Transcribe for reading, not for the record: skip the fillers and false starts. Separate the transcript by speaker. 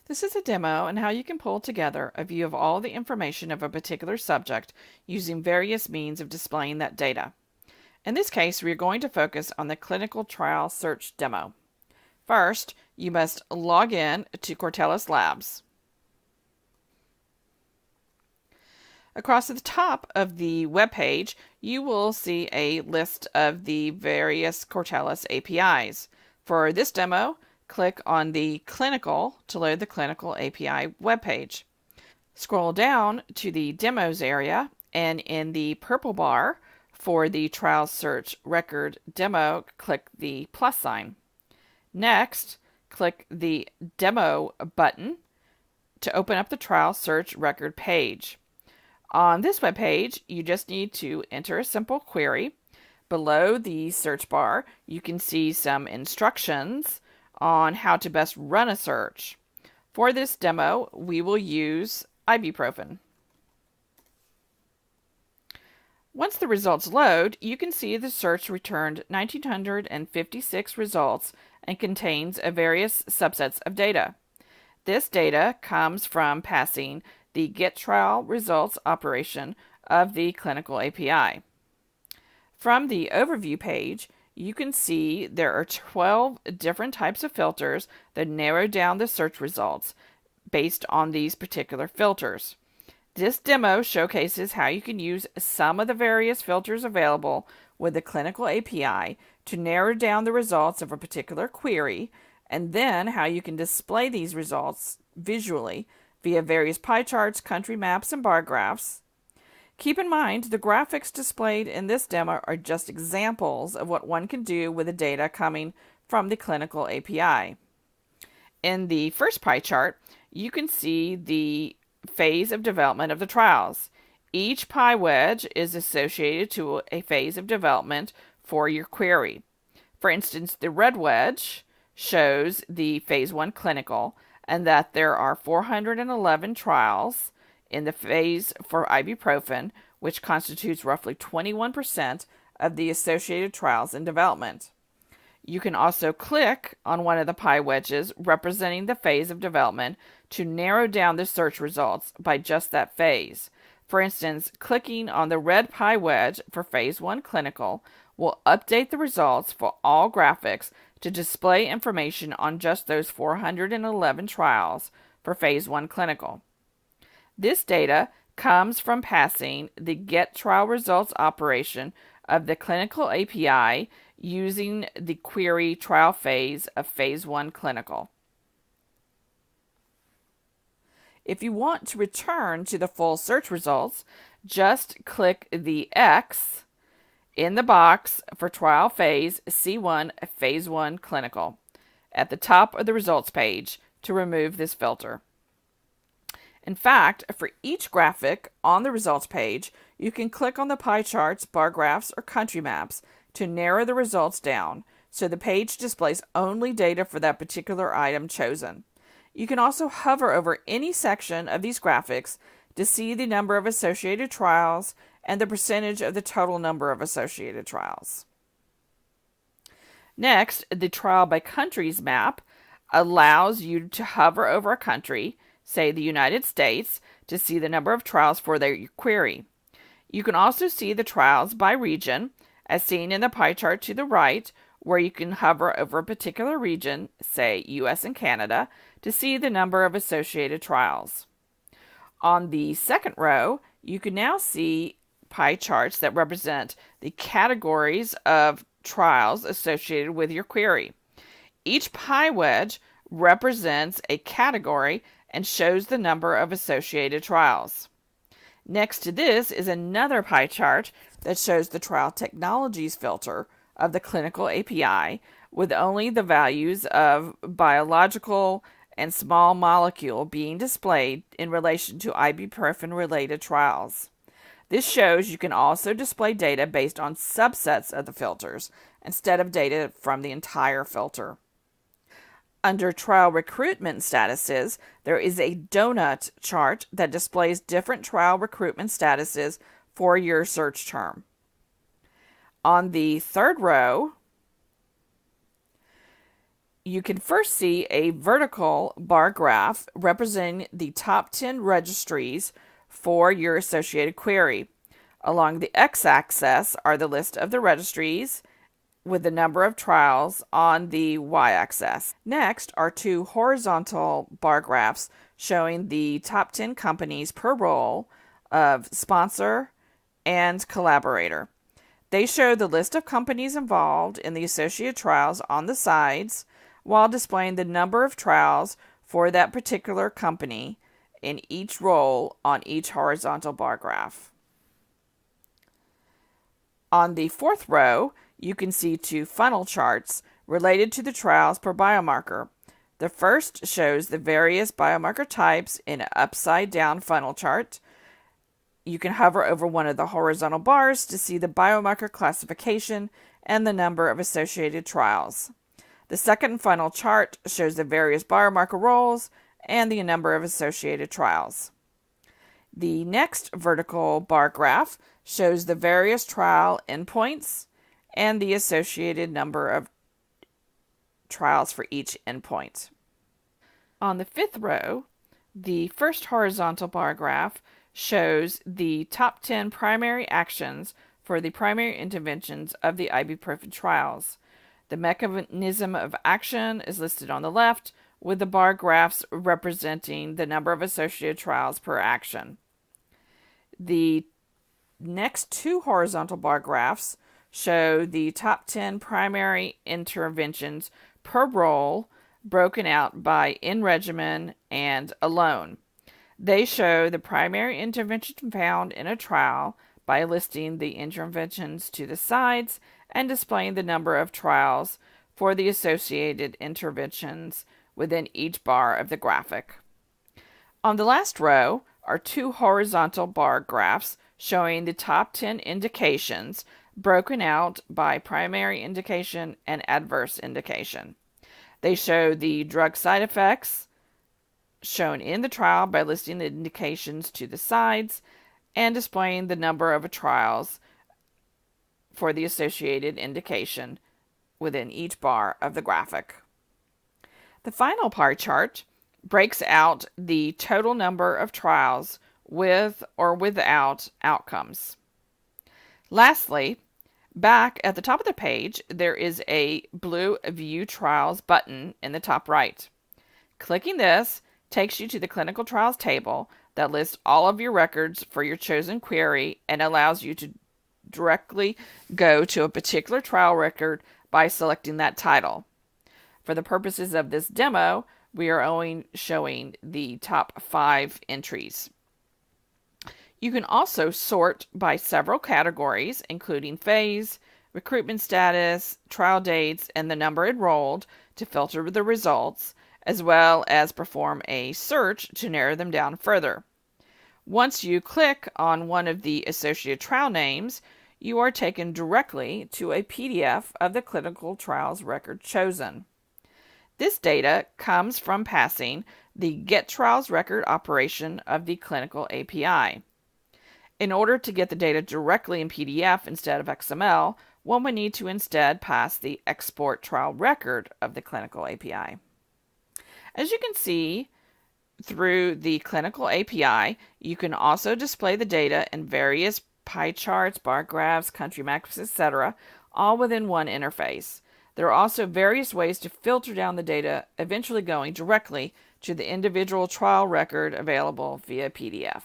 Speaker 1: This is a demo on how you can pull together a view of all the information of a particular subject using various means of displaying that data. In this case, we are going to focus on the clinical trial search demo. First, you must log in to Cortellis Labs. Across the top of the web page, you will see a list of the various Cortellis APIs. For this demo, click on the Clinical to load the Clinical API webpage. Scroll down to the Demos area, and in the purple bar for the Trial Search Record demo, click the plus sign. Next, click the Demo button to open up the Trial Search Record page. On this web page, you just need to enter a simple query. Below the search bar, you can see some instructions on how to best run a search. For this demo, we will use ibuprofen. Once the results load, you can see the search returned 1,956 results and contains various subsets of data. This data comes from passing the Get Trial Results operation of the Clinical API. From the Overview page, you can see there are 12 different types of filters that narrow down the search results based on these particular filters. This demo showcases how you can use some of the various filters available with the Clinical API to narrow down the results of a particular query, and then how you can display these results visually via various pie charts, country maps, and bar graphs. Keep in mind, the graphics displayed in this demo are just examples of what one can do with the data coming from the Clinical API. In the first pie chart, you can see the phase of development of the trials. Each pie wedge is associated to a phase of development for your query. For instance, the red wedge shows the phase 1 clinical, and that there are 411 trials in the phase for ibuprofen, which constitutes roughly 21% of the associated trials in development. You can also click on one of the pie wedges representing the phase of development to narrow down the search results by just that phase. For instance, clicking on the red pie wedge for phase 1 clinical will update the results for all graphics to display information on just those 411 trials for phase 1 clinical. This data comes from passing the Get Trial Results operation of the Clinical API using the query trial phase of phase 1 clinical. If you want to return to the full search results, just click the X in the box for trial phase C1 phase 1 clinical at the top of the results page to remove this filter. In fact, for each graphic on the results page, you can click on the pie charts, bar graphs, or country maps to narrow the results down so the page displays only data for that particular item chosen. You can also hover over any section of these graphics to see the number of associated trials and the percentage of the total number of associated trials. Next, the trial by countries map allows you to hover over a country, say the United States, to see the number of trials for their query. You can also see the trials by region, as seen in the pie chart to the right, where you can hover over a particular region, say US and Canada, to see the number of associated trials. On the second row, you can now see pie charts that represent the categories of trials associated with your query. Each pie wedge represents a category and shows the number of associated trials. Next to this is another pie chart that shows the trial technologies filter of the Clinical API with only the values of biological and small molecule being displayed in relation to ibuprofen-related trials. This shows you can also display data based on subsets of the filters instead of data from the entire filter. Under trial recruitment statuses, there is a donut chart that displays different trial recruitment statuses for your search term. On the third row, You can first see a vertical bar graph representing the top 10 registries for your associated query. Along the x-axis are the list of the registries with the number of trials on the y-axis. Next are two horizontal bar graphs showing the top 10 companies per role of sponsor and collaborator. They show the list of companies involved in the associated trials on the sides, while displaying the number of trials for that particular company in each role on each horizontal bar graph. On the fourth row, you can see two funnel charts related to the trials per biomarker. The first shows the various biomarker types in an upside-down funnel chart. You can hover over one of the horizontal bars to see the biomarker classification and the number of associated trials. The second funnel chart shows the various biomarker roles and the number of associated trials. The next vertical bar graph shows the various trial endpoints and the associated number of trials for each endpoint. On the fifth row, the first horizontal bar graph shows the top 10 primary actions for the primary interventions of the ibuprofen trials. The mechanism of action is listed on the left, with the bar graphs representing the number of associated trials per action. The next two horizontal bar graphs show the top 10 primary interventions per role, broken out in regimen and alone. They show the primary intervention found in a trial by listing the interventions to the sides and displaying the number of trials for the associated interventions within each bar of the graphic. On the last row are two horizontal bar graphs showing the top 10 indications broken out by primary indication and adverse indication. They show the drug side effects shown in the trial by listing the indications to the sides and displaying the number of trials for the associated indication within each bar of the graphic. The final pie chart breaks out the total number of trials with or without outcomes. Lastly, back at the top of the page, there is a blue View Trials button in the top right. Clicking this takes you to the clinical trials table that lists all of your records for your chosen query and allows you to directly go to a particular trial record by selecting that title. For the purposes of this demo, we are only showing the top 5 entries. You can also sort by several categories, including phase, recruitment status, trial dates, and the number enrolled to filter the results, as well as perform a search to narrow them down further. Once you click on one of the associated trial names, you are taken directly to a PDF of the clinical trials record chosen. This data comes from passing the Get Trials Record operation of the clinical API. In order to get the data directly in PDF instead of XML, one would need to instead pass the Export Trial Record of the clinical API. As you can see, through the clinical API, you can also display the data in various pie charts, bar graphs, country maps, etc., all within one interface. There are also various ways to filter down the data, eventually going directly to the individual trial record available via PDF.